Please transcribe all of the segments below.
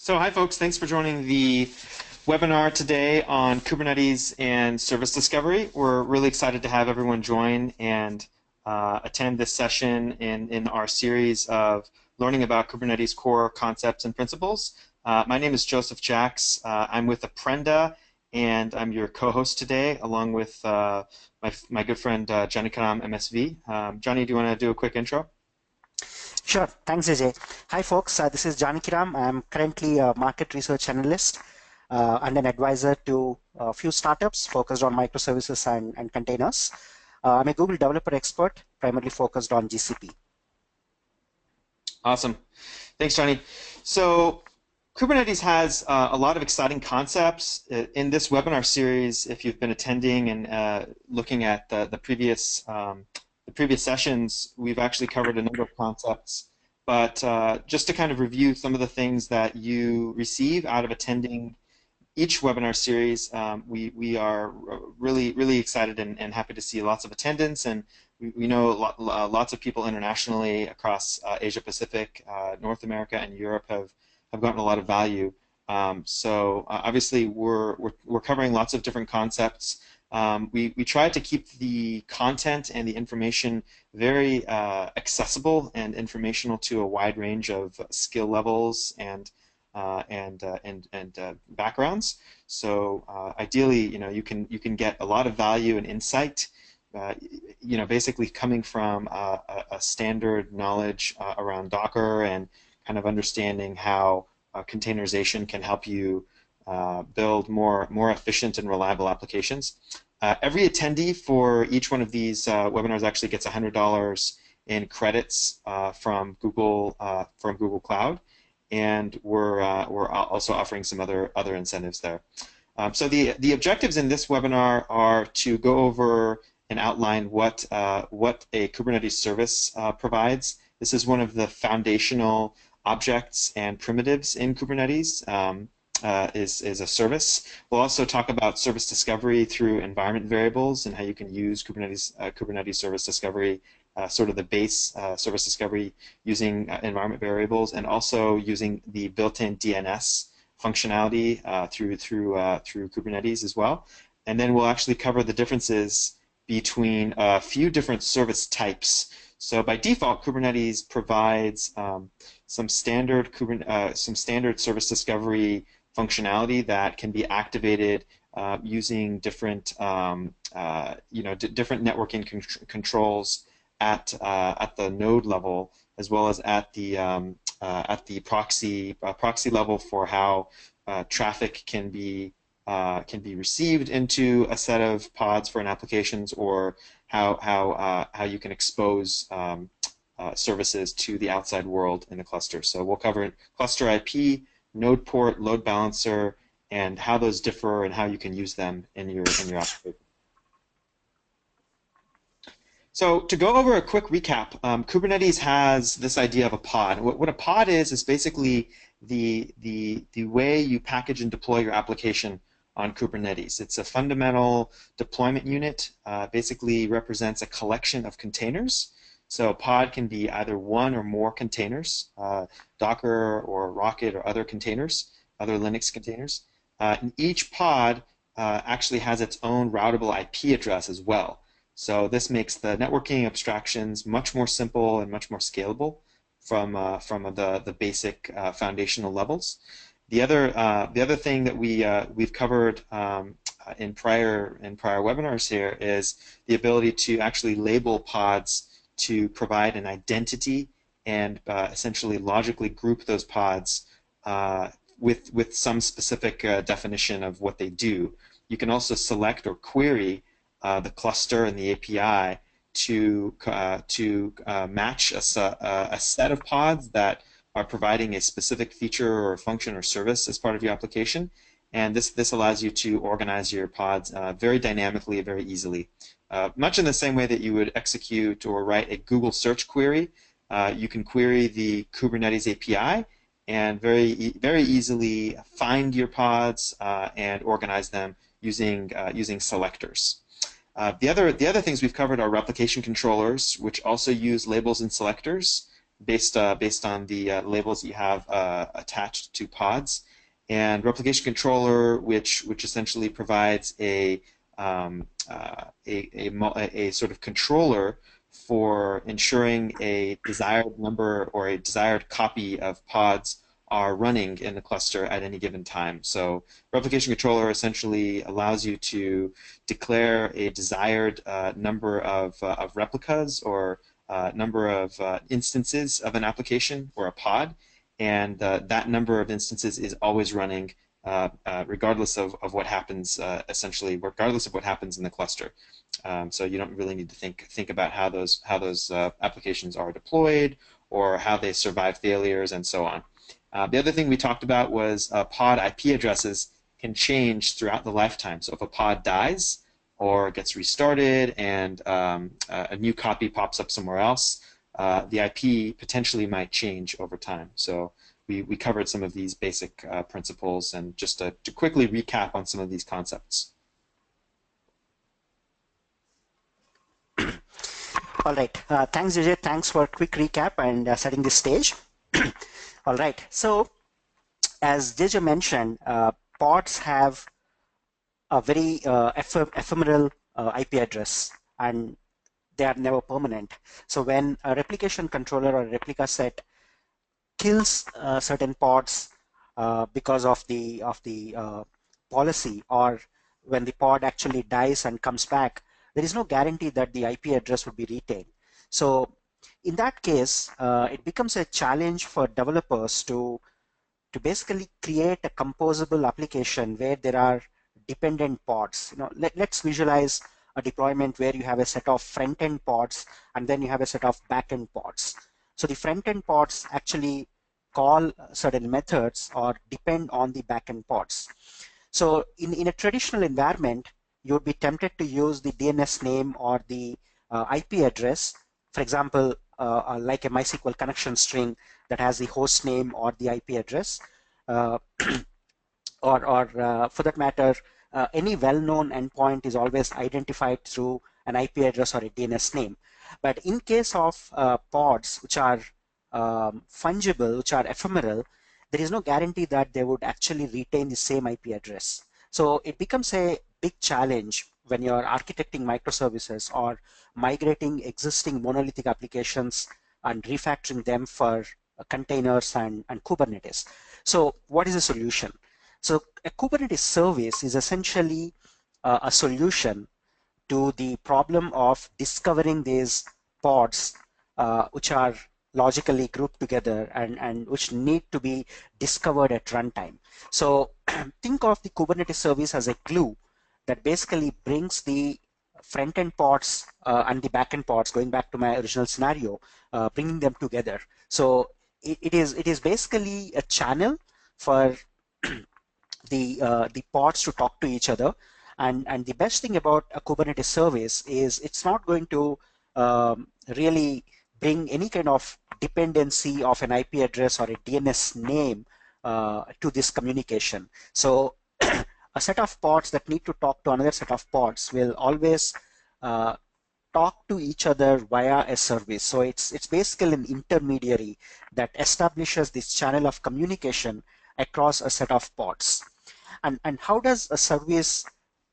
So hi folks, thanks for joining the webinar today on Kubernetes and service discovery. We're really excited to have everyone join and attend this session in our series of learning about Kubernetes core concepts and principles. My name is Joseph Jacks. I'm with Apprenda, and I'm your co-host today, along with my good friend Johnny Karam, MSV. Johnny, do you want to do a quick intro? Sure. Thanks, Ajay. Hi, folks. This is Johnny Kiram. I'm currently a market research analyst and an advisor to a few startups focused on microservices and containers. I'm a Google developer expert, primarily focused on GCP. Awesome. Thanks, Johnny. So Kubernetes has a lot of exciting concepts. In this webinar series, if you've been attending and looking at the previous sessions, we've actually covered a number of concepts. But just to kind of review some of the things that you receive out of attending each webinar series, we are really excited and happy to see lots of attendance, and we know lots of people internationally across Asia Pacific, North America, and Europe have gotten a lot of value. So obviously we're covering lots of different concepts. We try to keep the content and the information very accessible and informational to a wide range of skill levels and backgrounds. So ideally, you can get a lot of value and insight. Basically coming from a standard knowledge around Docker and kind of understanding how containerization can help you build more efficient and reliable applications. Every attendee for each one of these webinars actually gets $100 in credits from Google Cloud, and we're also offering some other incentives there. So the objectives in this webinar are to go over and outline what a Kubernetes service provides. This is one of the foundational objects and primitives in Kubernetes. Is a service. We'll also talk about service discovery through environment variables and how you can use Kubernetes service discovery, sort of the base service discovery using environment variables, and also using the built-in DNS functionality through Kubernetes as well. And then we'll actually cover the differences between a few different service types. So by default, Kubernetes provides some standard service discovery functionality that can be activated using different different networking controls at the node level, as well as at the proxy level for how traffic can be received into a set of pods for an applications, or how you can expose services to the outside world in a cluster. So we'll cover cluster IP, node port, load balancer, and how those differ and how you can use them in your application. So to go over a quick recap, Kubernetes has this idea of a pod. What a pod is basically the way you package and deploy your application on Kubernetes. It's a fundamental deployment unit. Basically represents a collection of containers. So a pod can be either one or more containers, Docker or Rocket or other containers, other Linux containers. And each pod actually has its own routable IP address as well. So this makes the networking abstractions much more simple and much more scalable from the basic foundational levels. The other thing that we've covered in prior webinars here is the ability to actually label pods to provide an identity and essentially logically group those pods with some specific definition of what they do. You can also select or query the cluster and the API to match a set of pods that are providing a specific feature or function or service as part of your application. And this allows you to organize your pods very dynamically, very easily. Much in the same way that you would execute or write a Google search query, you can query the Kubernetes API and very easily find your pods and organize them using selectors. The other things we've covered are replication controllers, which also use labels and selectors. based on the labels that you have attached to pods. And Replication Controller, which essentially provides a sort of controller for ensuring a desired number or a desired copy of pods are running in the cluster at any given time. So Replication Controller essentially allows you to declare a desired number of replicas or number of instances of an application or a pod, and that number of instances is always running regardless of what happens, essentially, regardless of what happens in the cluster. So you don't really need to think about how those applications are deployed or how they survive failures and so on. The other thing we talked about was pod IP addresses can change throughout the lifetime. So if a pod dies or gets restarted and a new copy pops up somewhere else, the IP potentially might change over time. So we covered some of these basic principles, and just to quickly recap on some of these concepts. All right. Thanks, JJ. Thanks for a quick recap and setting the stage. All right. So, as JJ mentioned, pods have a very ephemeral IP address, and they are never permanent. So, when a replication controller or a replica set kills certain pods because of the policy, or when the pod actually dies and comes back, there is no guarantee that the IP address would be retained. So in that case, it becomes a challenge for developers to basically create a composable application where there are dependent pods. Let's visualize a deployment where you have a set of front-end pods and then you have a set of back-end pods. So the front-end pods actually call certain methods or depend on the back-end pods. So in a traditional environment, you would be tempted to use the DNS name or the IP address, for example, like a MySQL connection string that has the host name or the IP address, or for that matter, any well-known endpoint is always identified through an IP address or a DNS name. But in case of pods which are fungible, which are ephemeral, there is no guarantee that they would actually retain the same IP address. So it becomes a big challenge when you're architecting microservices or migrating existing monolithic applications and refactoring them for containers and Kubernetes. So what is the solution? So a Kubernetes service is essentially a solution to the problem of discovering these pods which are logically grouped together and which need to be discovered at runtime. So think of the Kubernetes service as a glue that basically brings the front-end pods and the back-end pods, going back to my original scenario, bringing them together. So it is basically a channel for the pods to talk to each other. And the best thing about a Kubernetes service is it's not going to really bring any kind of dependency of an IP address or a DNS name to this communication. So a set of pods that need to talk to another set of pods will always talk to each other via a service. So it's basically an intermediary that establishes this channel of communication across a set of pods. And how does a service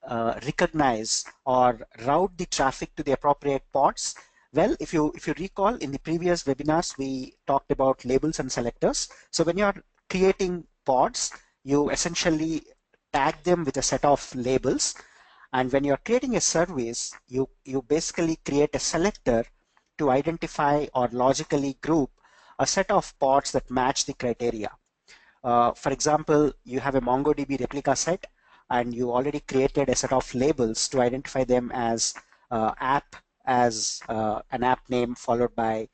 recognize or route the traffic to the appropriate pods? Well, if you recall, in the previous webinars, we talked about labels and selectors. So when you're creating pods, you essentially tag them with a set of labels. And when you're creating a service, you basically create a selector to identify or logically group a set of pods that match the criteria. For example, you have a MongoDB replica set, and you already created a set of labels to identify them as app, as an app name followed by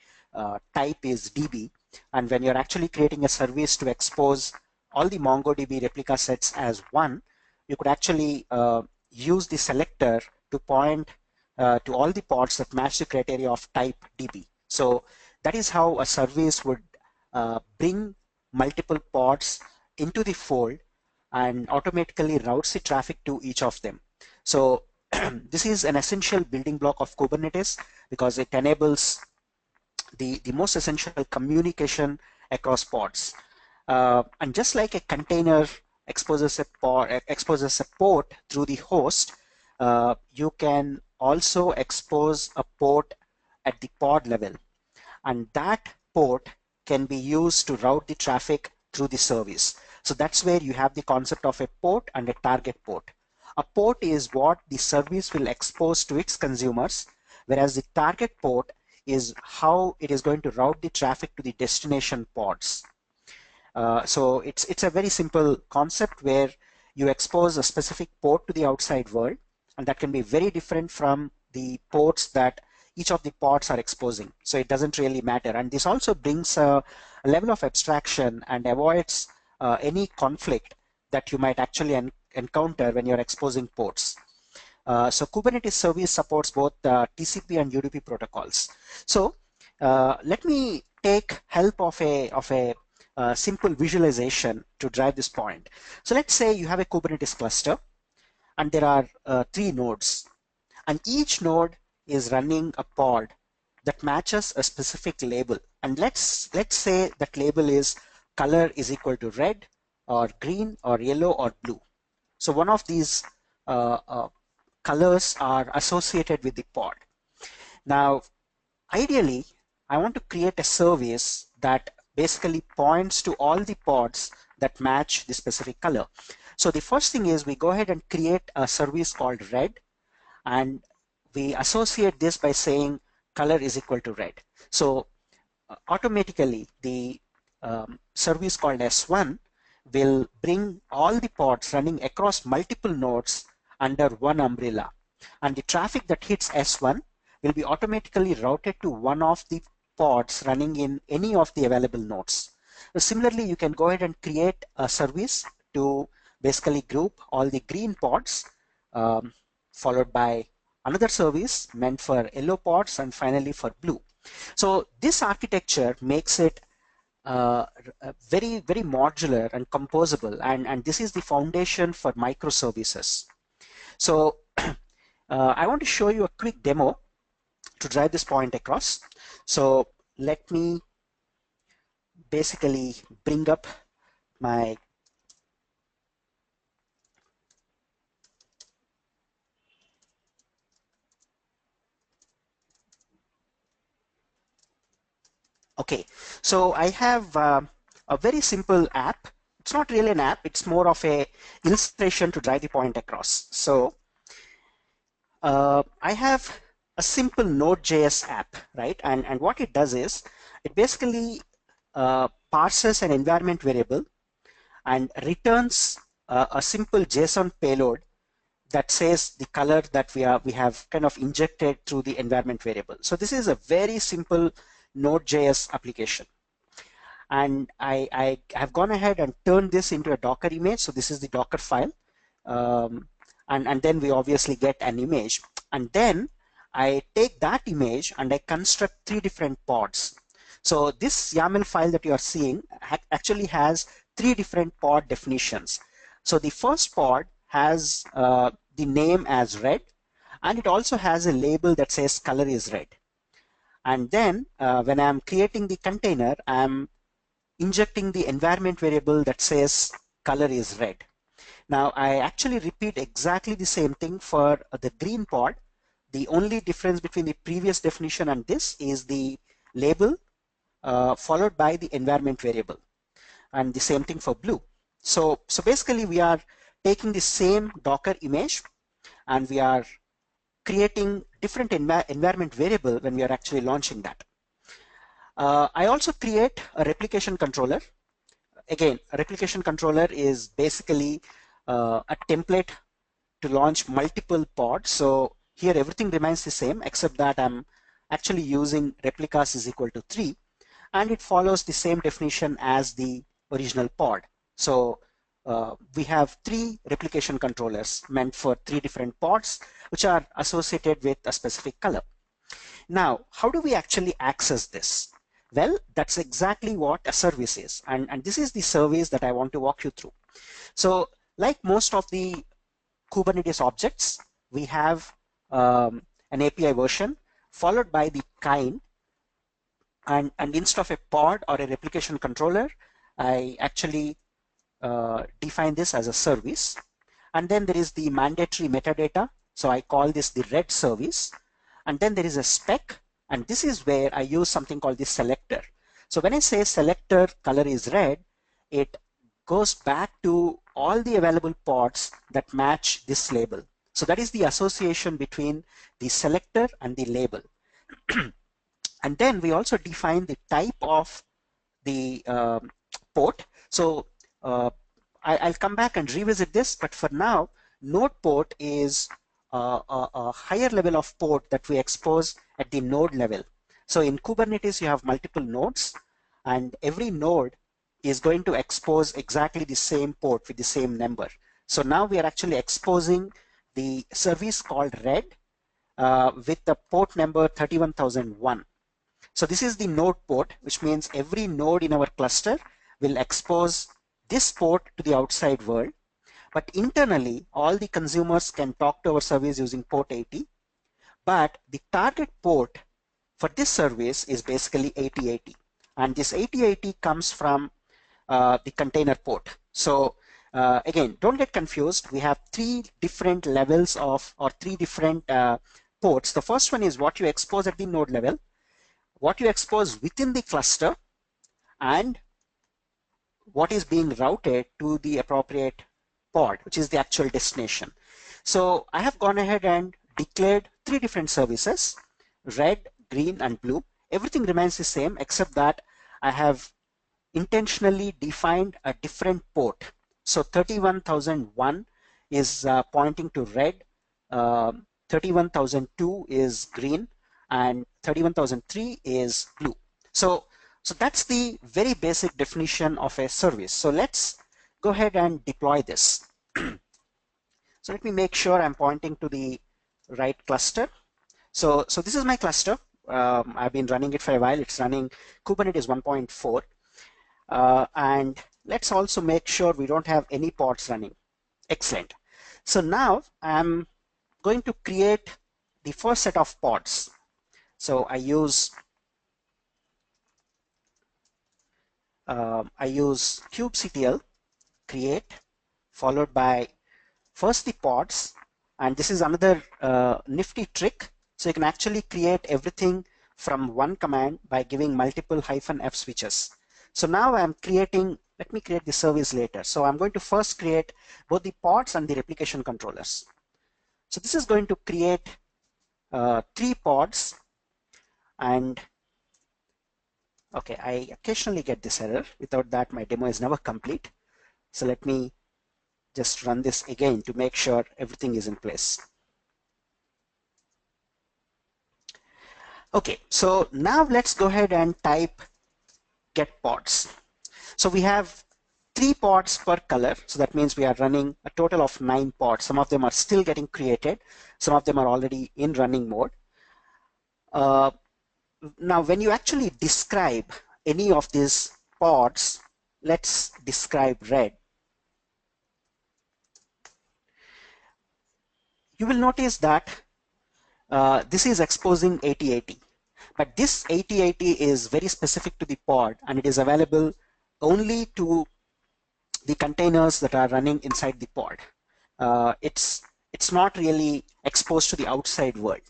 type is DB. And when you're actually creating a service to expose all the MongoDB replica sets as one, you could actually use the selector to point to all the pods that match the criteria of type DB. So that is how a service would bring multiple pods into the fold and automatically routes the traffic to each of them. So this is an essential building block of Kubernetes because it enables the most essential communication across pods. And just like a container exposes a port through the host, you can also expose a port at the pod level, and that port can be used to route the traffic through the service. So that's where you have the concept of a port and a target port. A port is what the service will expose to its consumers, whereas the target port is how it is going to route the traffic to the destination pods. So it's a very simple concept where you expose a specific port to the outside world, and that can be very different from the ports that each of the pods are exposing. So it doesn't really matter. And this also brings a level of abstraction and avoids any conflict that you might actually encounter when you're exposing ports. So Kubernetes service supports both TCP and UDP protocols. So let me take help of a simple visualization to drive this point. So let's say you have a Kubernetes cluster, and there are 3 nodes, and each node is running a pod that matches a specific label. And let's say that label is color is equal to red or green or yellow or blue. So one of these colors are associated with the pod. Now, ideally, I want to create a service that basically points to all the pods that match the specific color. So the first thing is we go ahead and create a service called red, and we associate this by saying color is equal to red. So automatically the service called S1 will bring all the pods running across multiple nodes under one umbrella, and the traffic that hits S1 will be automatically routed to one of the pods running in any of the available nodes. So similarly, you can go ahead and create a service to basically group all the green pods, followed by another service meant for yellow pods, and finally for blue. So this architecture makes it very, very modular and composable, and this is the foundation for microservices. So I want to show you a quick demo to drive this point across. So let me basically bring up my okay. So I have a very simple app. It's not really an app. It's more of a illustration to drive the point across. So I have a simple Node.js app, right? And what it does is it basically parses an environment variable and returns a simple JSON payload that says the color that we have kind of injected through the environment variable. So this is a very simple Node.js application. And I have gone ahead and turned this into a Docker image. So this is the Docker file. And then we obviously get an image. And then I take that image and I construct 3 different pods. So this YAML file that you are seeing actually has 3 different pod definitions. So the first pod has the name as red, and it also has a label that says color is red. And then when I'm creating the container, I'm injecting the environment variable that says color is red. Now I actually repeat exactly the same thing for the green pod. The only difference between the previous definition and this is the label followed by the environment variable, and the same thing for blue. So basically we are taking the same Docker image and we are creating different environment variable when we are actually launching that. I also create a replication controller. Again, a replication controller is basically a template to launch multiple pods. So here everything remains the same except that I'm actually using replicas is equal to 3, and it follows the same definition as the original pod. So we have 3 replication controllers meant for 3 different pods which are associated with a specific color. Now, how do we actually access this? Well, that's exactly what a service is, and this is the service that I want to walk you through. So like most of the Kubernetes objects, we have an API version followed by the kind, and instead of a pod or a replication controller, I actually define this as a service. And then there is the mandatory metadata. So I call this the red service. And then there is a spec. And this is where I use something called the selector. So when I say selector color is red, it goes back to all the available pods that match this label. So that is the association between the selector and the label. And then we also define the type of the port. So I'll come back and revisit this, but for now, node port is a higher level of port that we expose at the node level. So in Kubernetes, you have multiple nodes, and every node is going to expose exactly the same port with the same number. So now we are actually exposing the service called red with the port number 31001. So this is the node port, which means every node in our cluster will expose this port to the outside world. But internally, all the consumers can talk to our service using port 80. But the target port for this service is basically 8080. And this 8080 comes from the container port. So again, don't get confused. We have three different levels of, or three different ports. The first one is what you expose at the node level, what you expose within the cluster, and what is being routed to the appropriate pod, which is the actual destination. So I have gone ahead and declared three different services, red, green, and blue. Everything remains the same except that I have intentionally defined a different port. So 31001 is pointing to red, 31002 is green, and 31003 is blue. So that's the very basic definition of a service. So let's go ahead and deploy this. So let me make sure I'm pointing to the right cluster. So this is my cluster. I've been running it for a while. It's running Kubernetes 1.4. And let's also make sure we don't have any pods running. Excellent. So now I'm going to create the first set of pods. So I use kubectl create followed by first the pods, and this is another nifty trick. So you can actually create everything from one command by giving multiple -f switches. So now I'm creating, let me create the service later. So I'm going to first create both the pods and the replication controllers. So this is going to create 3 pods, and okay, I occasionally get this error. Without that, my demo is never complete. So let me just run this again to make sure everything is in place. Okay, so now let's go ahead and type get pods. So we have 3 pods per color. So that means we are running a total of 9 pods. Some of them are still getting created. Some of them are already in running mode. Now, when you actually describe any of these pods, let's describe red. You will notice that this is exposing 8080. But this 8080 is very specific to the pod, and it is available only to the containers that are running inside the pod. It's not really exposed to the outside world.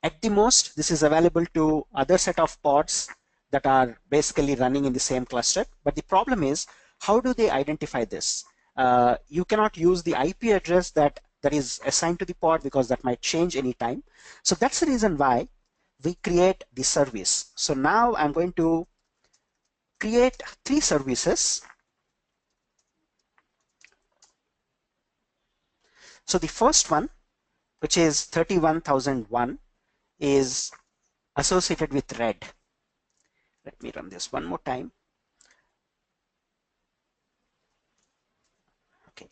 At the most, this is available to other set of pods that are basically running in the same cluster. But the problem is, how do they identify this? You cannot use the IP address that is assigned to the pod because that might change anytime. So that's the reason why we create the service. So now I'm going to create 3 services. So the first one, which is 31001, is associated with red. Let me run this one more time. Okay.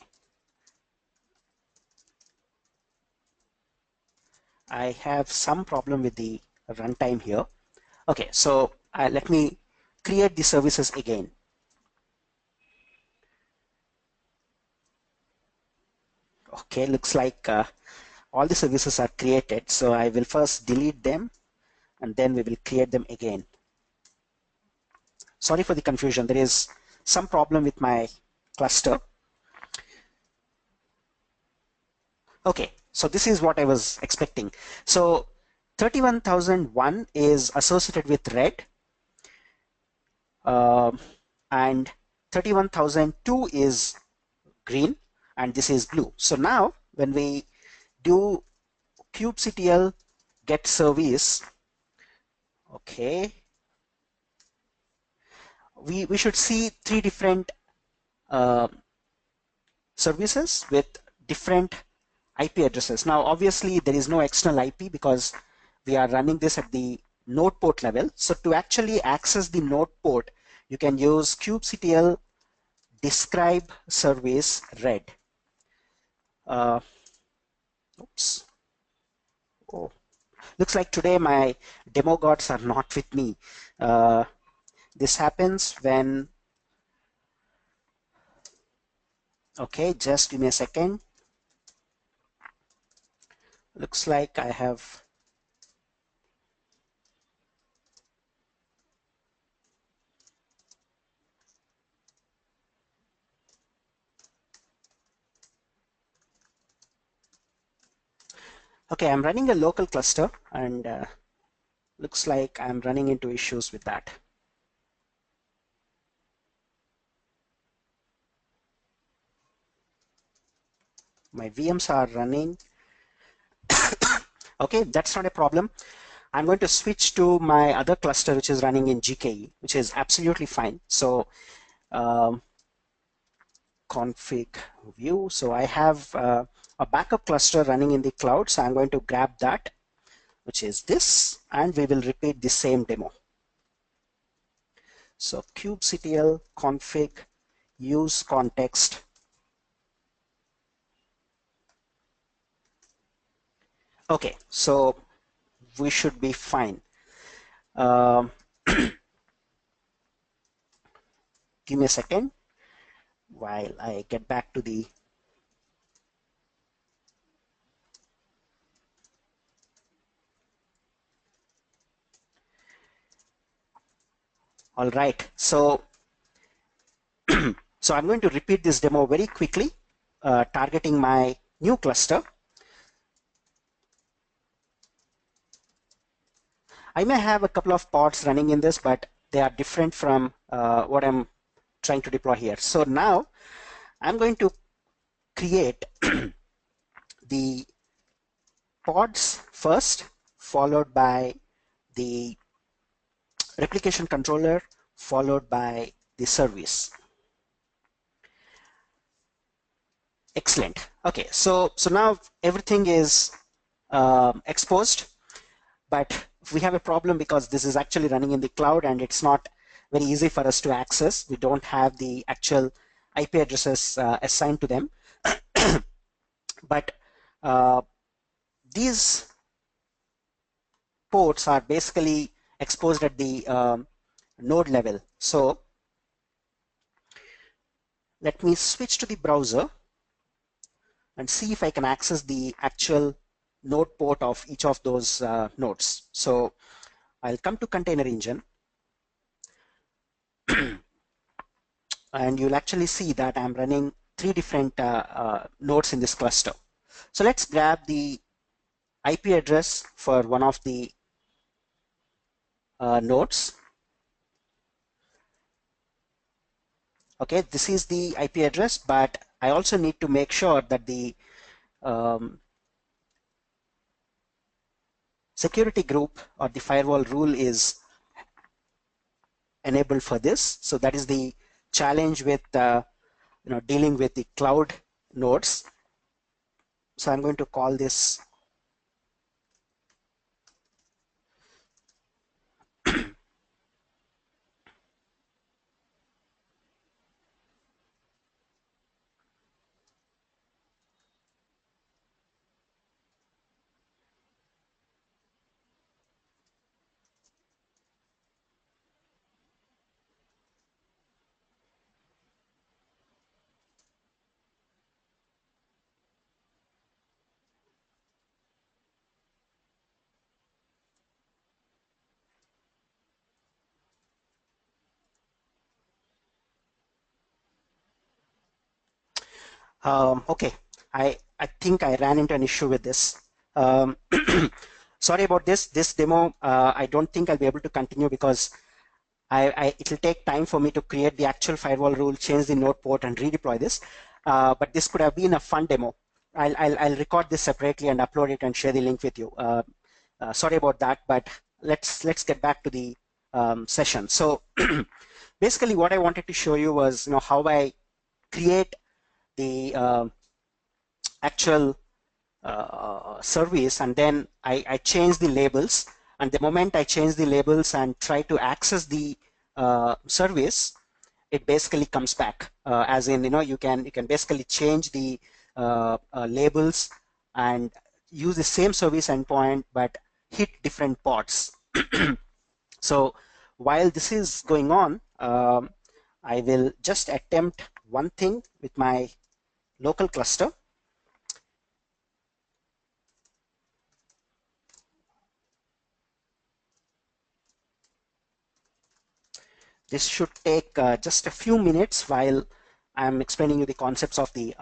I have some problem with the runtime here. Okay, so let me create the services again. Okay, looks like all the services are created. So I will first delete them, and then we will create them again. Sorry for the confusion. There is some problem with my cluster. Okay, so this is what I was expecting. So 31,001 is associated with red, and 31,002 is green, and this is blue. So now when we do kubectl get service, okay, we should see three different services with different IP addresses. Now, obviously, there is no external IP because we are running this at the node port level. So to actually access the node port, you can use kubectl describe service red. Oops. Oh, looks like today my demo gods are not with me. This happens when, okay, just give me a second. Looks like I have, okay, I'm running a local cluster, and looks like I'm running into issues with that. My VMs are running. Okay, that's not a problem. I'm going to switch to my other cluster, which is running in GKE, which is absolutely fine. So config view. So I have a backup cluster running in the cloud. So I'm going to grab that, which is this, and we will repeat the same demo. So kubectl config use context. Okay, so we should be fine. Give me a second while I get back to the all right. So I'm going to repeat this demo very quickly, targeting my new cluster. I may have a couple of pods running in this, but they are different from what I'm trying to deploy here. So now I'm going to create the pods first, followed by the replication controller, followed by the service. Excellent. Okay, so now everything is exposed, but we have a problem because this is actually running in the cloud and it's not very easy for us to access. We don't have the actual IP addresses assigned to them. But these ports are basically exposed at the node level. So let me switch to the browser and see if I can access the actual node port of each of those nodes. So I'll come to Container Engine, and you'll actually see that I'm running three different nodes in this cluster. So let's grab the IP address for one of the nodes. Okay, this is the IP address, but I also need to make sure that the security group or the firewall rule is enabled for this. So that is the challenge with dealing with the cloud nodes. So I'm going to call this Okay, I think I ran into an issue with this. Sorry about this. This demo, I don't think I'll be able to continue because it will take time for me to create the actual firewall rule, change the node port, and redeploy this. But this could have been a fun demo. I'll record this separately and upload it and share the link with you. Sorry about that, but let's get back to the session. So basically, what I wanted to show you was how I create the actual service, and then I change the labels. And the moment I change the labels and try to access the service, it basically comes back. As in, you can basically change the labels and use the same service endpoint, but hit different ports. So while this is going on, I will just attempt one thing with my local cluster. This should take just a few minutes while I'm explaining you the concepts of the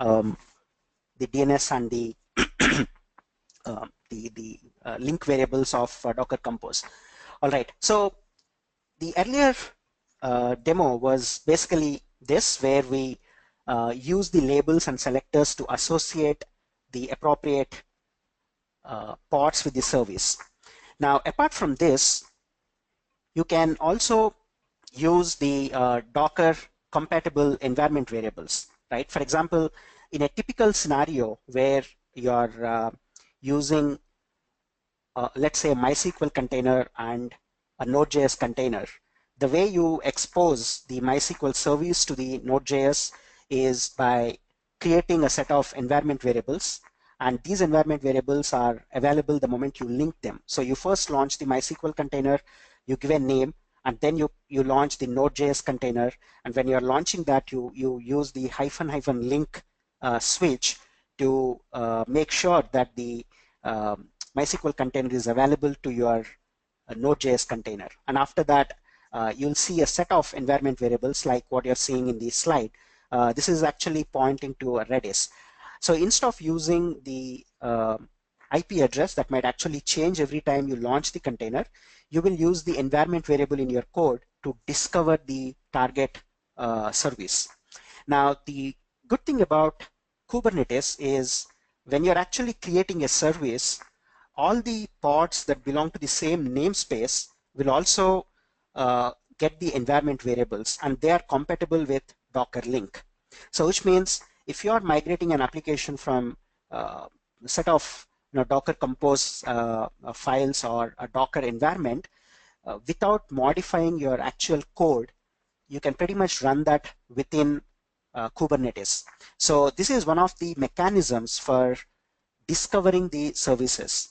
DNS and the link variables of Docker Compose. All right. So the earlier demo was basically this, where we use the labels and selectors to associate the appropriate ports with the service. Now, apart from this, you can also use the Docker compatible environment variables, right? For example, in a typical scenario where you're using, let's say, a MySQL container and a Node.js container, the way you expose the MySQL service to the Node.js is by creating a set of environment variables, and these environment variables are available the moment you link them. So you first launch the MySQL container, you give a name, and then you launch the Node.js container. And when you're launching that, you use the -- link switch to make sure that the MySQL container is available to your Node.js container. And after that, you'll see a set of environment variables like what you're seeing in the slide. This is actually pointing to a Redis. So instead of using the IP address that might actually change every time you launch the container, you will use the environment variable in your code to discover the target service. Now, the good thing about Kubernetes is when you're actually creating a service, all the pods that belong to the same namespace will also get the environment variables, and they are compatible with Docker link. So which means if you are migrating an application from a set of Docker Compose files or a Docker environment, without modifying your actual code, you can pretty much run that within Kubernetes. So this is one of the mechanisms for discovering the services.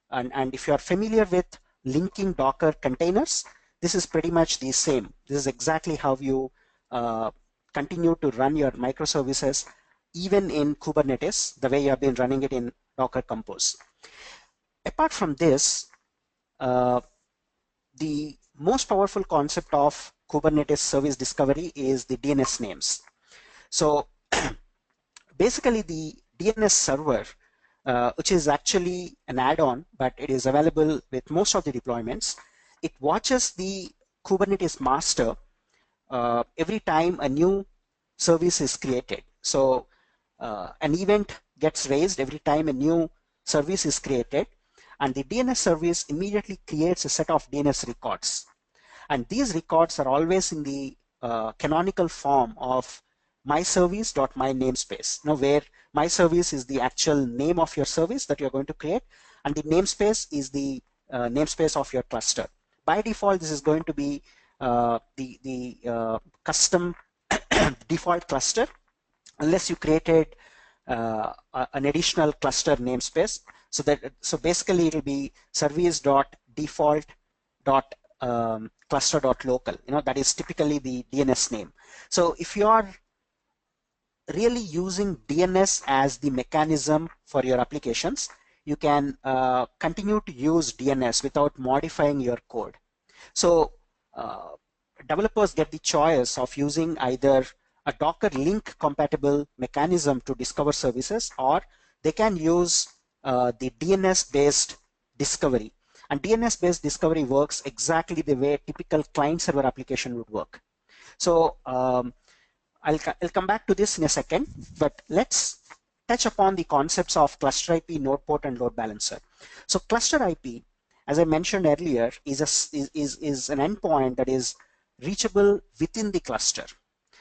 And if you are familiar with linking Docker containers, this is pretty much the same. This is exactly how you continue to run your microservices even in Kubernetes, the way you have been running it in Docker Compose. Apart from this, the most powerful concept of Kubernetes service discovery is the DNS names. So basically the DNS server, which is actually an add-on, but it is available with most of the deployments, it watches the Kubernetes master every time a new service is created. So an event gets raised every time a new service is created, and the DNS service immediately creates a set of DNS records. And these records are always in the canonical form of myservice.mynamespace, where my service is the actual name of your service that you're going to create, and the namespace is the namespace of your cluster. By default, this is going to be the custom default cluster, unless you created an additional cluster namespace. So basically, it will be service.default.cluster.local. That is typically the DNS name. So if you are really using DNS as the mechanism for your applications, you can continue to use DNS without modifying your code. So developers get the choice of using either a Docker link compatible mechanism to discover services, or they can use the DNS-based discovery. And DNS-based discovery works exactly the way typical client-server application would work. So I'll come back to this in a second, but let's touch upon the concepts of cluster IP, node port, and load balancer. So cluster IP, as I mentioned earlier, is an endpoint that is reachable within the cluster.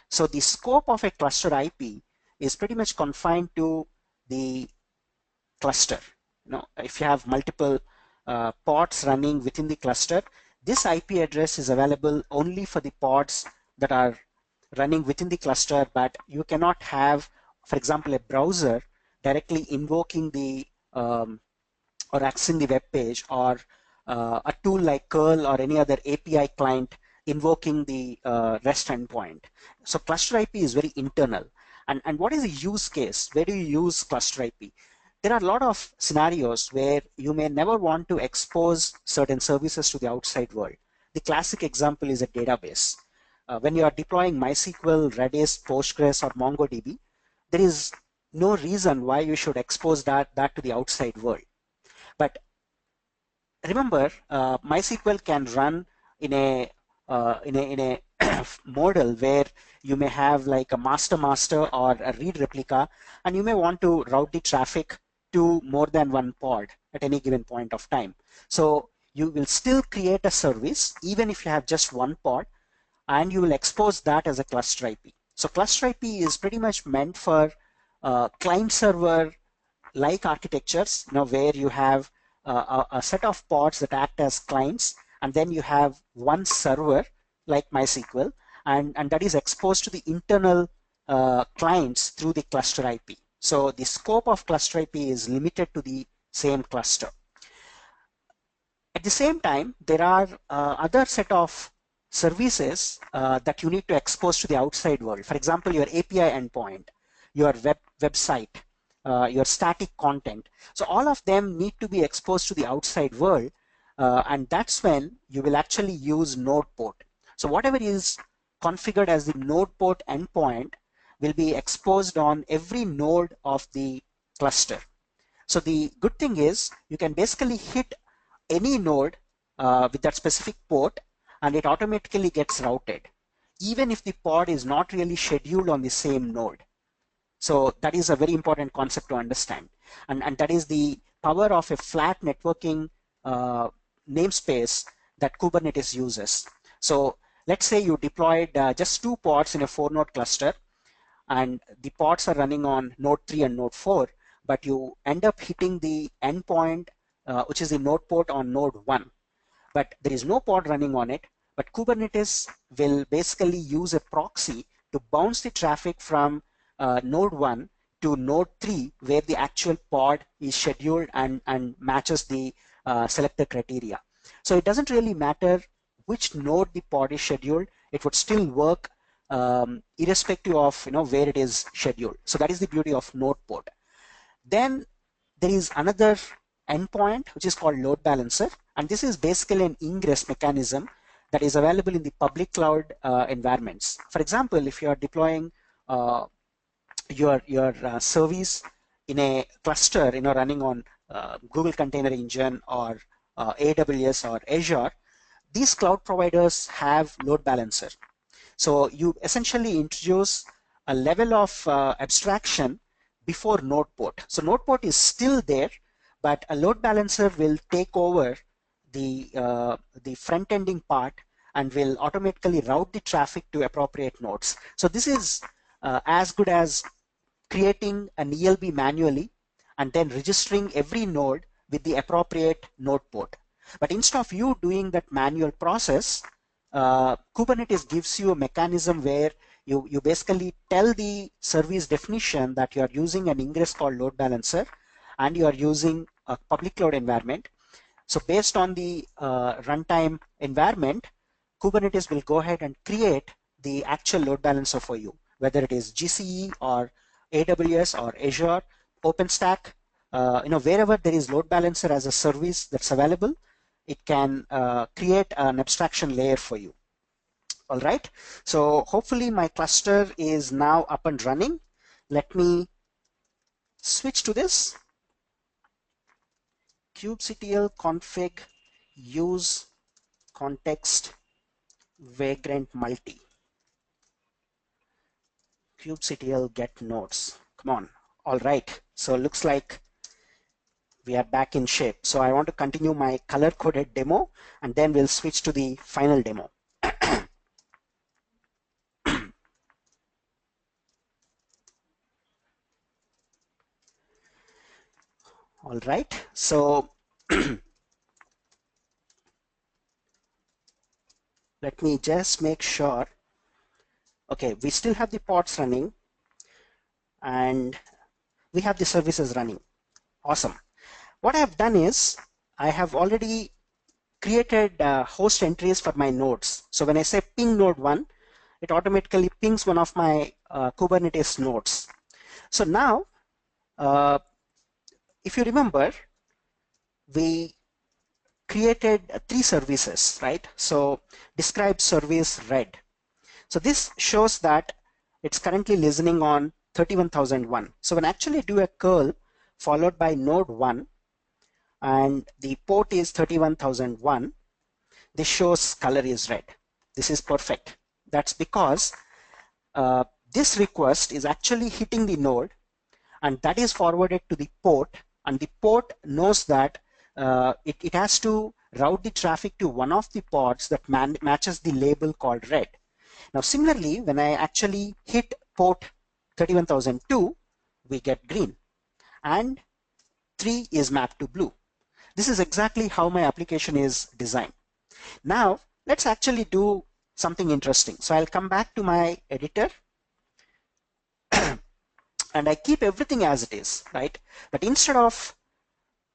So the scope of a cluster IP is pretty much confined to the cluster. If you have multiple pods running within the cluster, this IP address is available only for the pods that are running within the cluster, but you cannot have, for example, a browser directly invoking the or accessing the web page, or a tool like curl or any other API client invoking the REST endpoint. So cluster IP is very internal. And what is the use case? Where do you use cluster IP? There are a lot of scenarios where you may never want to expose certain services to the outside world. The classic example is a database. When you are deploying MySQL, Redis, Postgres, or MongoDB, there is no reason why you should expose that to the outside world. But remember, MySQL can run in a model where you may have like a master or a read replica, and you may want to route the traffic to more than one pod at any given point of time. So you will still create a service even if you have just one pod, and you will expose that as a cluster IP. So cluster IP is pretty much meant for client server like architectures, where you have a set of pods that act as clients, and then you have one server like MySQL, and that is exposed to the internal clients through the cluster IP. So the scope of cluster IP is limited to the same cluster. At the same time, there are other set of services that you need to expose to the outside world. For example, your API endpoint, your website, your static content. So all of them need to be exposed to the outside world, and that's when you will actually use node port. So whatever is configured as the node port endpoint will be exposed on every node of the cluster. So the good thing is you can basically hit any node with that specific port, and it automatically gets routed, even if the pod is not really scheduled on the same node. So that is a very important concept to understand. And that is the power of a flat networking namespace that Kubernetes uses. So let's say you deployed just 2 pods in a 4-node cluster, and the pods are running on node 3 and node 4, but you end up hitting the endpoint, which is the node port on node 1. But there is no pod running on it, but Kubernetes will basically use a proxy to bounce the traffic from node 1 to node 3, where the actual pod is scheduled and matches the selected criteria. So it doesn't really matter which node the pod is scheduled, it would still work irrespective of where it is scheduled. So that is the beauty of node port. Then there is another endpoint which is called load balancer, and this is basically an ingress mechanism that is available in the public cloud environments. For example, if you are deploying your service in a cluster running on Google Container Engine or AWS or Azure, these cloud providers have load balancer. So you essentially introduce a level of abstraction before node port. So node port is still there, but a load balancer will take over the front-ending part and will automatically route the traffic to appropriate nodes. So this is as good as creating an ELB manually and then registering every node with the appropriate node port. But instead of you doing that manual process, Kubernetes gives you a mechanism where you basically tell the service definition that you are using an ingress called load balancer and you are using a public cloud environment. So based on the runtime environment, Kubernetes will go ahead and create the actual load balancer for you, whether it is GCE or AWS or Azure, OpenStack, wherever there is load balancer as a service that's available, it can create an abstraction layer for you. All right. So hopefully my cluster is now up and running. Let me switch to this kubectl config use context vagrant multi kubectl get nodes. Come on. All right. So looks like we are back in shape. So I want to continue my color coded demo and then we'll switch to the final demo. All right. So let me just make sure. Okay, we still have the pods running and we have the services running. Awesome. What I have done is I have already created host entries for my nodes. So when I say ping node 1, it automatically pings one of my Kubernetes nodes. So now, if you remember, we created 3 services, right? So describe service read. So this shows that it's currently listening on 31,001. So when I actually do a curl followed by node 1 and the port is 31,001, this shows color is red. This is perfect. That's because this request is actually hitting the node and that is forwarded to the port, and the port knows that it has to route the traffic to one of the pods that matches the label called red. Now similarly, when I actually hit port 31002, we get green and 3 is mapped to blue. This is exactly how my application is designed. Now let's actually do something interesting. So I'll come back to my editor and I keep everything as it is, right? But instead of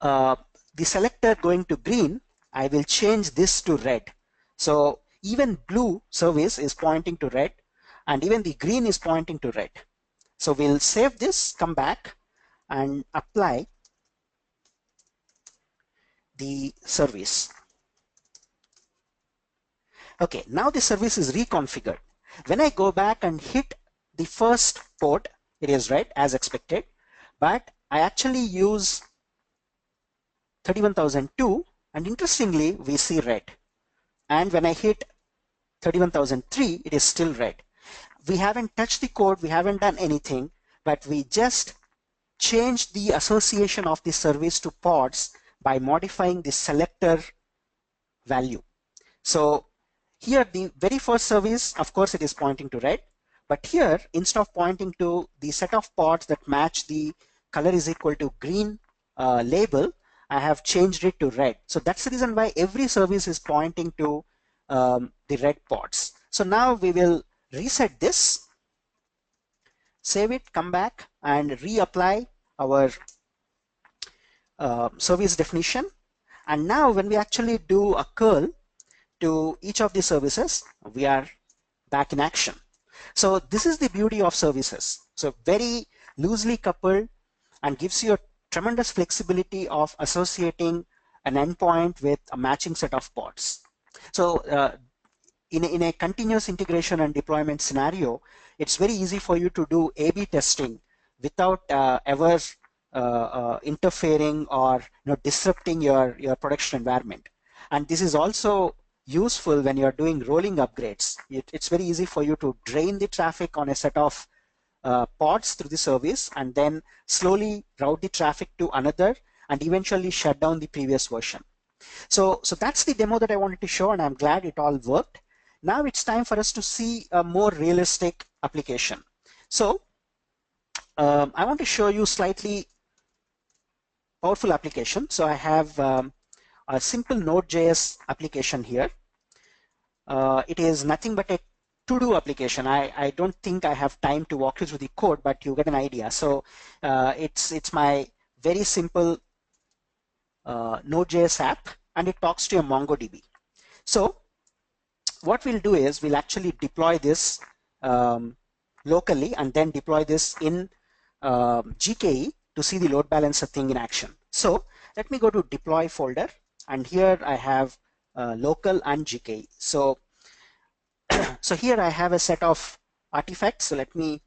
the selector going to green, I will change this to red. So even blue service is pointing to red and even the green is pointing to red. So we'll save this, come back and apply the service. Okay, now the service is reconfigured. When I go back and hit the first port, it is red as expected, but I actually use 31,002 and interestingly we see red. And when I hit 31,003, it is still red. We haven't touched the code, we haven't done anything, but we just changed the association of the service to pods by modifying the selector value. So here the very first service, of course it is pointing to red, but here instead of pointing to the set of pods that match the color is equal to green label, I have changed it to red. So that's the reason why every service is pointing to the red pods. So now we will reset this, save it, come back and reapply our service definition. And now when we actually do a curl to each of the services, we are back in action. So this is the beauty of services. So very loosely coupled and gives you a tremendous flexibility of associating an endpoint with a matching set of pods. So in a continuous integration and deployment scenario, it's very easy for you to do A/B testing without ever interfering or disrupting your production environment. And this is also useful when you're doing rolling upgrades. It's very easy for you to drain the traffic on a set of pods through the service and then slowly route the traffic to another and eventually shut down the previous version. So that's the demo that I wanted to show, and I'm glad it all worked. Now it's time for us to see a more realistic application. So I want to show you slightly powerful application. So I have a simple Node.js application here. It is nothing but a to-do application. I don't think I have time to walk you through the code, but you get an idea. So it's my very simple Node.js app, and it talks to a MongoDB. So what we'll do is we'll actually deploy this locally and then deploy this in GKE to see the load balancer thing in action. So let me go to deploy folder, and here I have local and GKE. So So here I have a set of artifacts. So let me,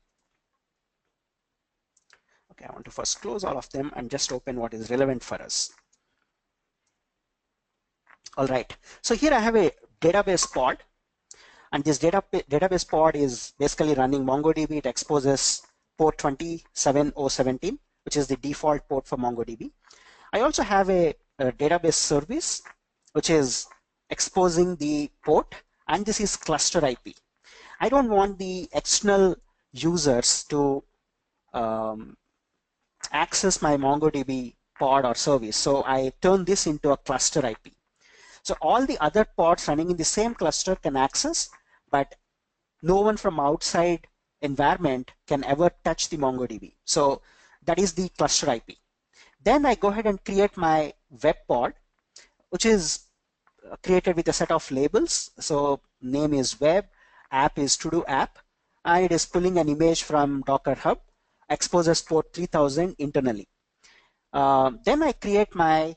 okay, I want to first close all of them and just open what is relevant for us. All right. So here I have a database pod, and this database pod is basically running MongoDB. It exposes port 27017, which is the default port for MongoDB. I also have a database service, which is exposing the port, and this is cluster IP. I don't want the external users to access my MongoDB pod or service, so I turn this into a cluster IP. So all the other pods running in the same cluster can access, but no one from outside environment can ever touch the MongoDB. So that is the cluster IP. Then I go ahead and create my web pod, which is created with a set of labels. So name is web, app is to do app, and it is pulling an image from Docker Hub, exposes port 3000 internally. Then I create my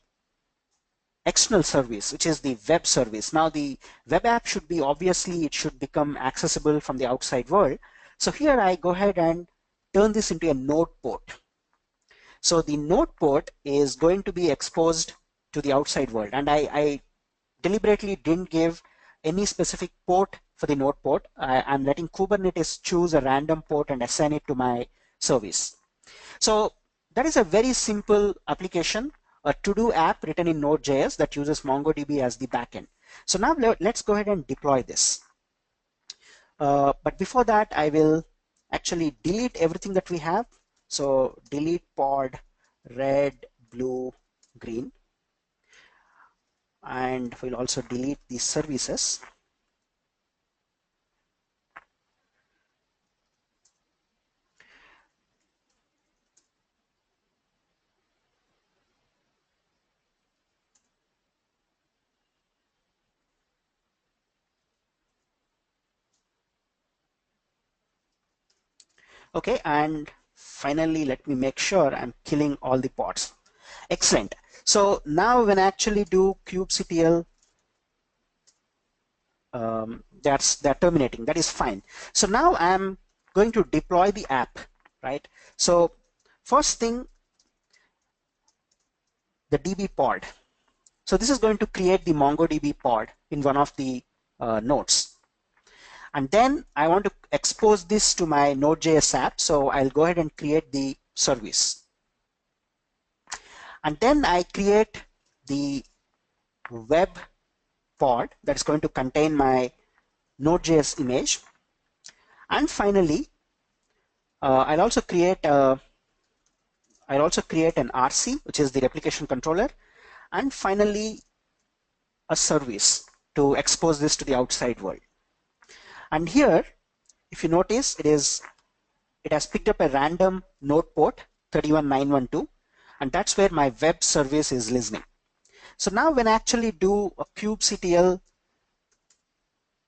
external service, which is the web service. Now the web app should be, obviously it should become accessible from the outside world. So here I go ahead and turn this into a node port. So the node port is going to be exposed to the outside world, and I deliberately didn't give any specific port for the node port. I'm letting Kubernetes choose a random port and assign it to my service. So that is a very simple application, a to-do app written in Node.js that uses MongoDB as the backend. So now let's go ahead and deploy this. But before that, I will actually delete everything that we have. So delete pod red, blue, green. And we'll also delete these services. Okay, and finally, let me make sure I'm killing all the pods. Excellent. So now when I actually do kubectl, they're terminating. That is fine. So now I'm going to deploy the app, right? So first thing, the DB pod. So this is going to create the MongoDB pod in one of the nodes. And then I want to expose this to my Node.js app. So I'll go ahead and create the service. And then I create the web pod that is going to contain my Node.js image. And finally, I'll also create an RC, which is the replication controller. And finally, a service to expose this to the outside world. And here, if you notice, it has picked up a random node port 31912, and that's where my web service is listening. So now when I actually do a kubectl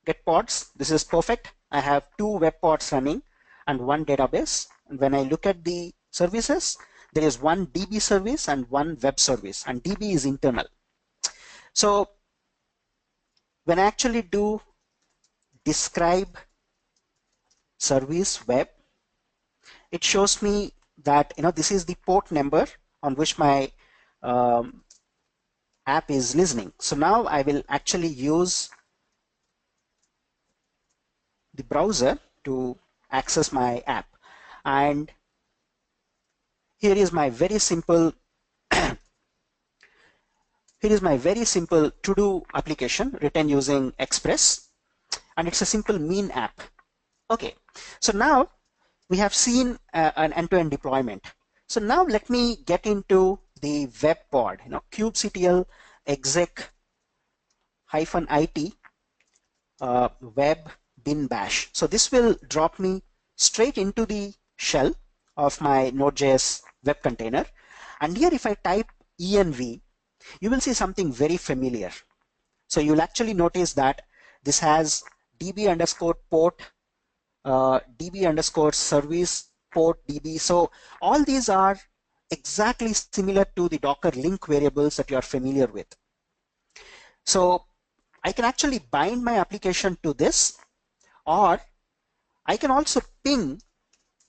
get pods, this is perfect. I have 2 web pods running and 1 database. And when I look at the services, there is 1 DB service and 1 web service, and DB is internal. So when I actually do describe service web, it shows me that this is the port number on which my app is listening. So now I will actually use the browser to access my app, and here is my very simple to-do application written using Express, and it's a simple mean app. Okay, so now we have seen an end-to-end deployment. So now let me get into the web pod, kubectl exec -it web bin bash. So this will drop me straight into the shell of my Node.js web container. And here if I type env, you will see something very familiar. So you'll actually notice that this has db underscore port, db underscore service, port db. So all these are exactly similar to the Docker link variables that you are familiar with. So I can actually bind my application to this, or I can also ping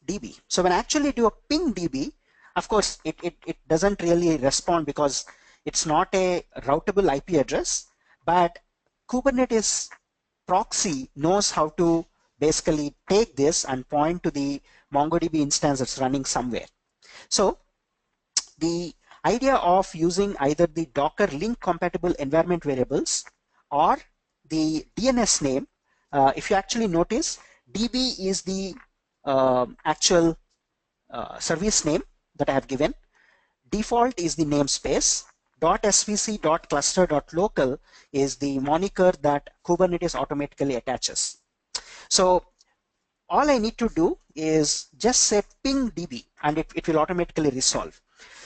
DB. So when I actually do a ping DB, of course, it doesn't really respond because it's not a routable IP address, but Kubernetes proxy knows how to basically take this and point to the MongoDB instance that's running somewhere. So the idea of using either the Docker link compatible environment variables or the DNS name, if you actually notice, DB is the actual service name that I have given. Default is the namespace. .svc, .cluster, .local is the moniker that Kubernetes automatically attaches. So all I need to do is just say ping DB and it will automatically resolve.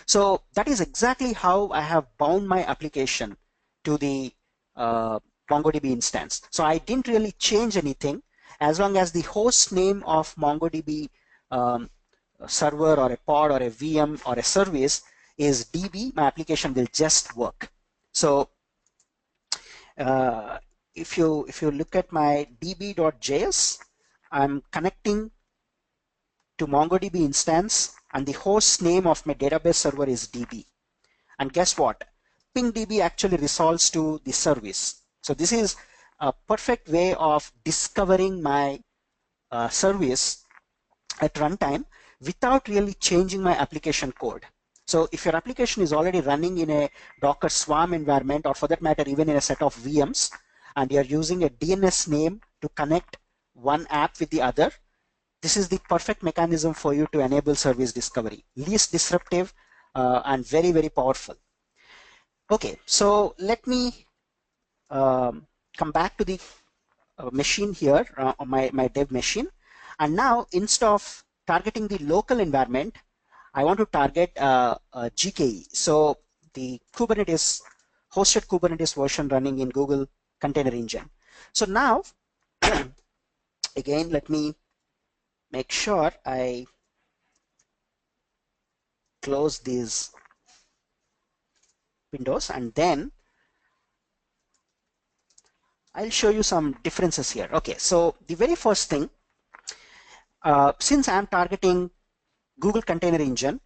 So that is exactly how I have bound my application to the MongoDB instance. So I didn't really change anything. As long as the host name of MongoDB server or a pod or a VM or a service is DB, my application will just work. So if you look at my db.js, I'm connecting to MongoDB instance and the host name of my database server is DB. And guess what? PingDB actually resolves to the service. So this is a perfect way of discovering my service at runtime without really changing my application code. So if your application is already running in a Docker Swarm environment, or for that matter, even in a set of VMs, and you're using a DNS name to connect one app with the other, this is the perfect mechanism for you to enable service discovery. Least disruptive and very, very powerful. Okay, so let me come back to the machine here on my dev machine. And now instead of targeting the local environment, I want to target GKE. So the Kubernetes, hosted Kubernetes version running in Google Container Engine. So now, again, let me make sure I close these windows and then I'll show you some differences here. Okay, so the very first thing, since I'm targeting Google Container Engine,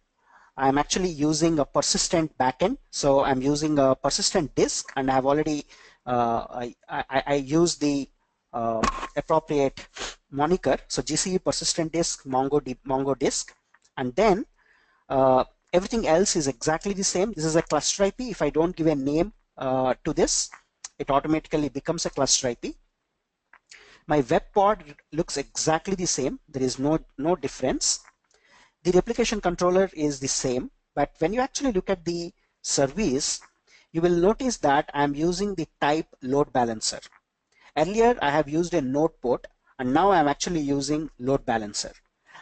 I'm actually using a persistent backend. So I'm using a persistent disk, and I've already I use the appropriate moniker. So GCE persistent disk, Mongo disk, and then everything else is exactly the same. This is a cluster IP. If I don't give a name to this, it automatically becomes a cluster IP. My web pod looks exactly the same. There is no difference. The replication controller is the same, but when you actually look at the service, you will notice that I'm using the type load balancer. Earlier, I have used a node port, and now I'm actually using load balancer.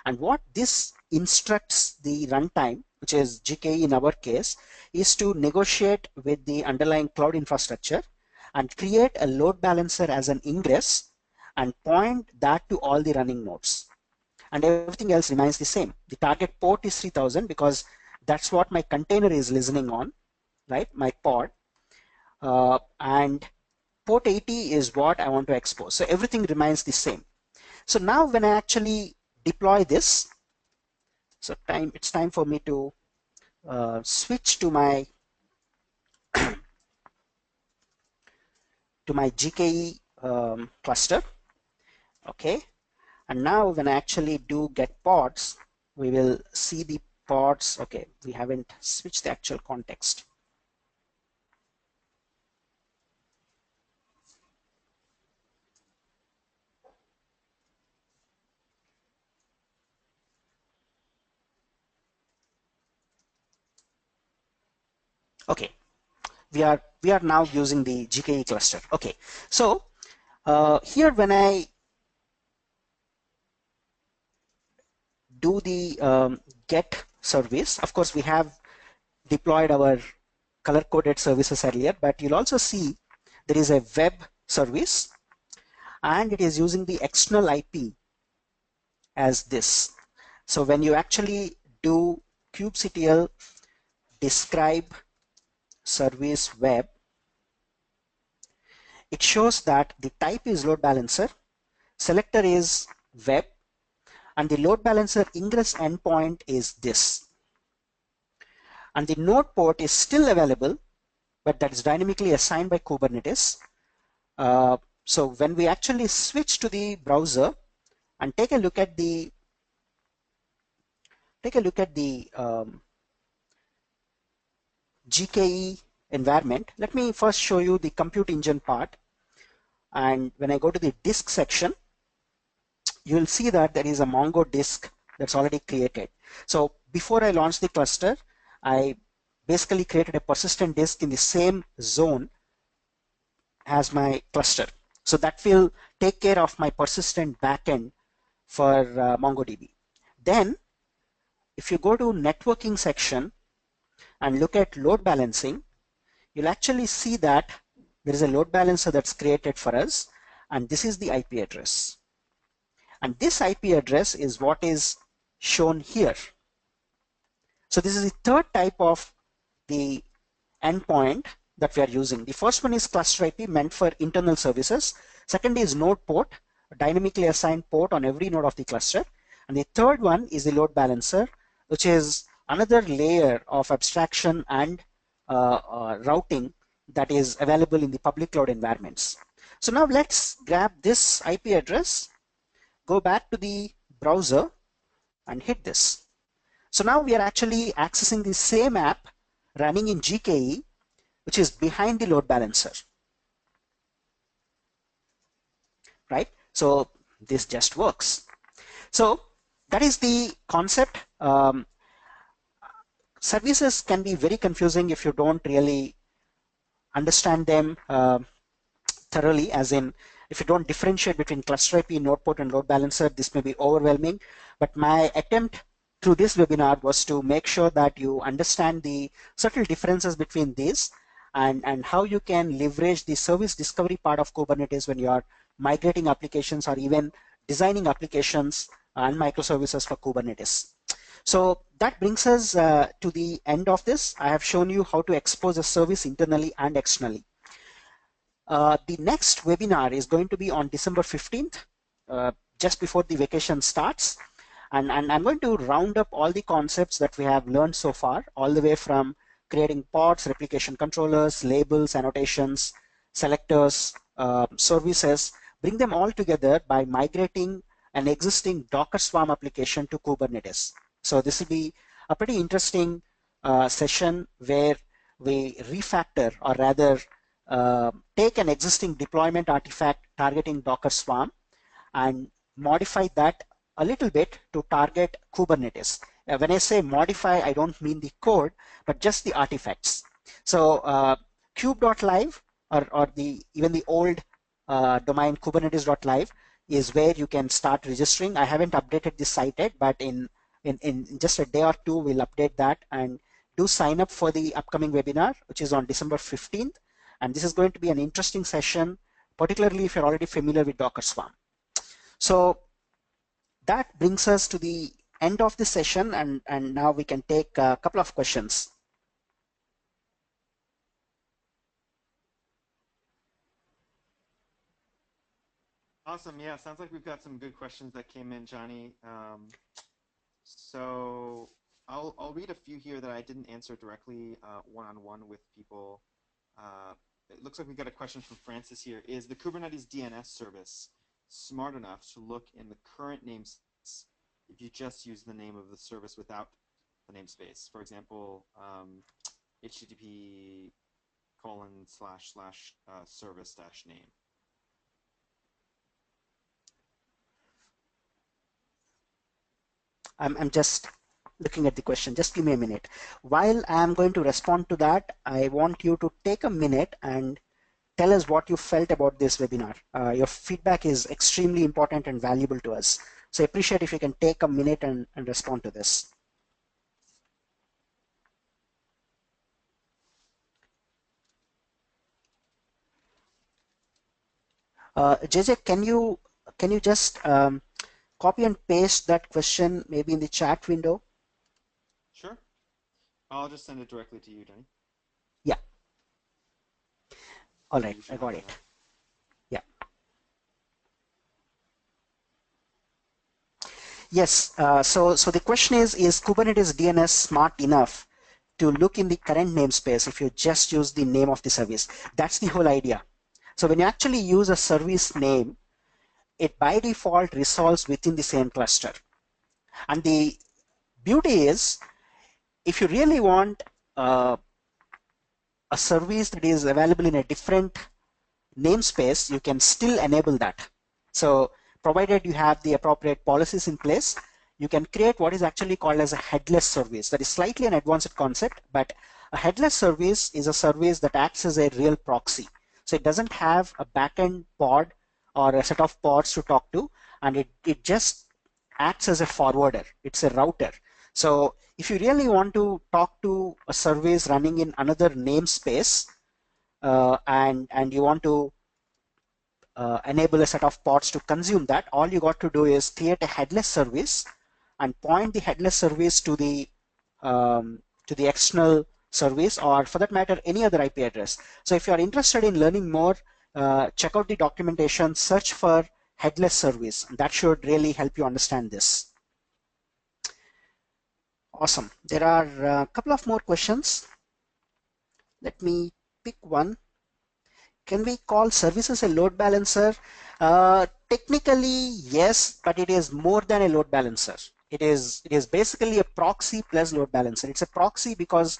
And what this instructs the runtime, which is GKE in our case, is to negotiate with the underlying cloud infrastructure and create a load balancer as an ingress and point that to all the running nodes. And everything else remains the same. The target port is 3000 because that's what my container is listening on, right? My pod. And port 80 is what I want to expose. So everything remains the same. So now when I actually deploy this, so it's time for me to switch to my GKE cluster. Okay. And now when I actually do get pods, we will see the pods. Okay, we haven't switched the actual context. Okay, we are now using the GKE cluster. Okay, so here when I do the get service, of course we have deployed our color-coded services earlier, but you'll also see there is a web service and it is using the external IP as this. So when you actually do kubectl describe service web, it shows that the type is load balancer, selector is web, and the load balancer ingress endpoint is this. And the node port is still available, but that is dynamically assigned by Kubernetes. So when we actually switch to the browser and take a look at the GKE environment, let me first show you the compute engine part. And when I go to the disk section, you'll see that there is a Mongo disk that's already created. So before I launch the cluster, I basically created a persistent disk in the same zone as my cluster. So that will take care of my persistent backend for MongoDB. Then if you go to networking section and look at load balancing, you'll actually see that there is a load balancer that's created for us, and this is the IP address. And this IP address is what is shown here. So this is the third type of the endpoint that we are using. The first one is cluster IP, meant for internal services. Second is node port, a dynamically assigned port on every node of the cluster. And the third one is the load balancer, which is another layer of abstraction and routing that is available in the public cloud environments. So now let's grab this IP address, go back to the browser and hit this. So now we are actually accessing the same app running in GKE, which is behind the load balancer, right? So this just works. So that is the concept. Services can be very confusing if you don't really understand them thoroughly, as in if you don't differentiate between cluster IP, node port, and load balancer, this may be overwhelming. But my attempt through this webinar was to make sure that you understand the subtle differences between these and how you can leverage the service discovery part of Kubernetes when you are migrating applications or even designing applications and microservices for Kubernetes. So that brings us to the end of this. I have shown you how to expose a service internally and externally. The next webinar is going to be on December 15th, just before the vacation starts. And I'm going to round up all the concepts that we have learned so far, all the way from creating pods, replication controllers, labels, annotations, selectors, services, bring them all together by migrating an existing Docker Swarm application to Kubernetes. So this will be a pretty interesting session where we refactor, or rather take an existing deployment artifact targeting Docker Swarm and modify that a little bit to target Kubernetes. When I say modify, I don't mean the code, but just the artifacts. So kube.live or even the old domain kubernetes.live is where you can start registering. I haven't updated this site yet, but in just a day or two, we'll update that, and do sign up for the upcoming webinar, which is on December 15th. And this is going to be an interesting session, particularly if you're already familiar with Docker Swarm. So that brings us to the end of the session, and now we can take a couple of questions. Awesome. Yeah, sounds like we've got some good questions that came in, Johnny. So I'll read a few here that I didn't answer directly one-on-one with people. It looks like we've got a question from Francis here. Is the Kubernetes DNS service smart enough to look in the current namespace if you just use the name of the service without the namespace? For example, http://service-name. I'm just looking at the question. Just give me a minute. While I'm going to respond to that, I want you to take a minute and tell us what you felt about this webinar. Your feedback is extremely important and valuable to us. So I appreciate if you can take a minute and respond to this. JJ, can you just copy and paste that question maybe in the chat window? Sure. I'll just send it directly to you, Johnny. Yeah. All right, I got it. Yeah. Yes. So the question is Kubernetes DNS smart enough to look in the current namespace if you just use the name of the service? That's the whole idea. So when you actually use a service name, it by default resolves within the same cluster. And the beauty is, if you really want a service that is available in a different namespace, you can still enable that. So provided you have the appropriate policies in place, you can create what is actually called as a headless service. That is slightly an advanced concept, but a headless service is a service that acts as a real proxy. So it doesn't have a backend pod or a set of pods to talk to, and it just acts as a forwarder. It's a router. So if you really want to talk to a service running in another namespace, and you want to enable a set of pods to consume that, all you got to do is create a headless service and point the headless service to the external service, or for that matter, any other IP address. So if you are interested in learning more, check out the documentation, search for headless service. That should really help you understand this. Awesome. There are a couple of more questions. Let me pick one. Can we call services a load balancer? Technically, yes, but it is more than a load balancer. It is basically a proxy plus load balancer. It's a proxy because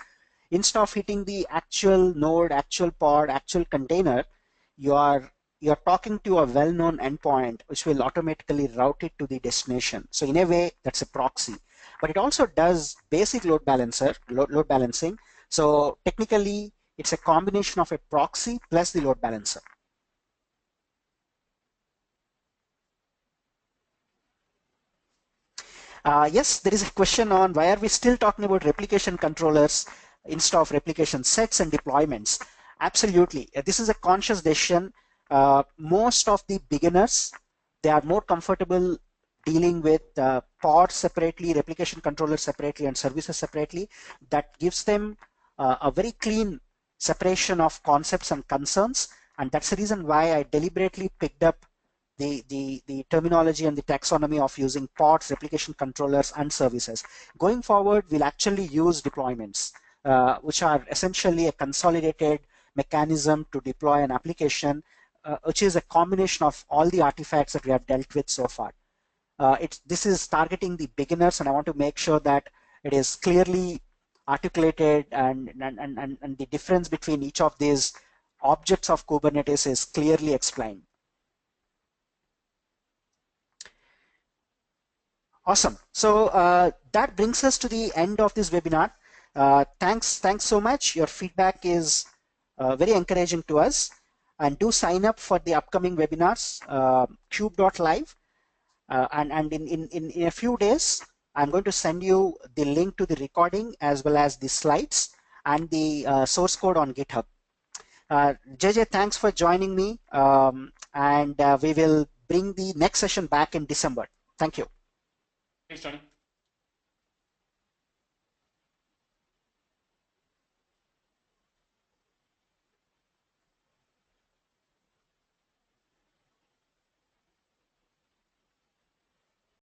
instead of hitting the actual node, actual pod, actual container, you're talking to a well-known endpoint which will automatically route it to the destination. So in a way, that's a proxy. But it also does basic load balancing. So technically, it's a combination of a proxy plus the load balancer. Yes, there is a question on why are we still talking about replication controllers instead of replication sets and deployments. Absolutely. This is a conscious decision. Most of the beginners, they are more comfortable dealing with pods separately, replication controllers separately, and services separately. That gives them a very clean separation of concepts and concerns. And that's the reason why I deliberately picked up the terminology and the taxonomy of using pods, replication controllers, and services. Going forward, we'll actually use deployments, which are essentially a consolidated mechanism to deploy an application, which is a combination of all the artifacts that we have dealt with so far. This is targeting the beginners, and I want to make sure that it is clearly articulated and the difference between each of these objects of Kubernetes is clearly explained. Awesome. So that brings us to the end of this webinar. Thanks so much. Your feedback is very encouraging to us. And do sign up for the upcoming webinars, cube.live. And in a few days, I'm going to send you the link to the recording as well as the slides and the source code on GitHub. JJ, thanks for joining me. And we will bring the next session back in December. Thank you. Thanks, Johnny.